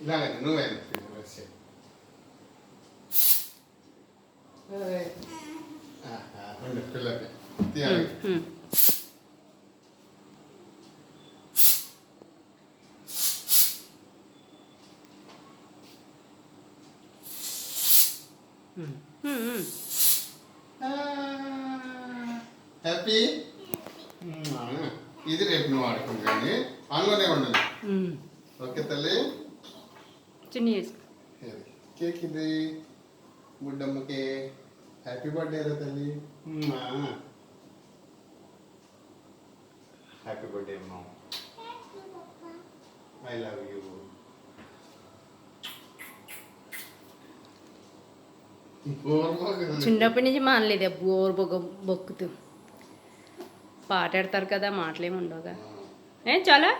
ఇలాగే నువ్వేనా పిల్లకి తీయాలి. హ్యాపీ ఇది రేపు నువ్వు ఆడుకుంది కానీ ఆన్లోనే ఉండాలి. ఓకే తల్లి చిన్న కేక్ ఇది బుడ్డమ్మకి హ్యాపీ బర్త్డే రా తల్లి. హ్యాపీ బర్త్డే అమ్మా. I love you. చిన్నప్పటి నుంచి మానలేదు బోర్ బొక్కుతూ పాట ఆడతారు కదా, మాటలేమి ఉండవుగా. చాలా